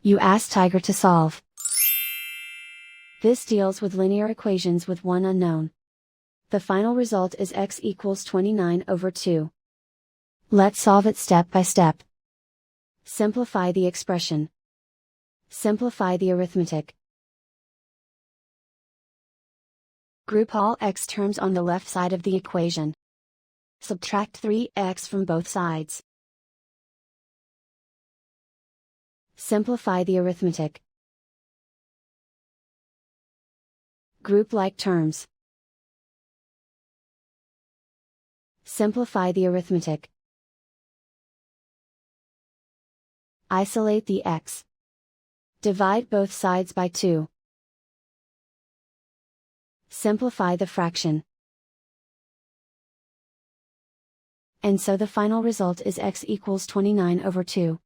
You ask Tiger to solve. This deals with linear equations with one unknown. The final result is x equals 29 over 2. Let's solve it step by step. Simplify the expression. Simplify the arithmetic. Group all x terms on the left side of the equation. Subtract 3x from both sides. Simplify the arithmetic. Group like terms. Simplify the arithmetic. Isolate the x. Divide both sides by 2. Simplify the fraction. And so the final result is x equals 29 over 2.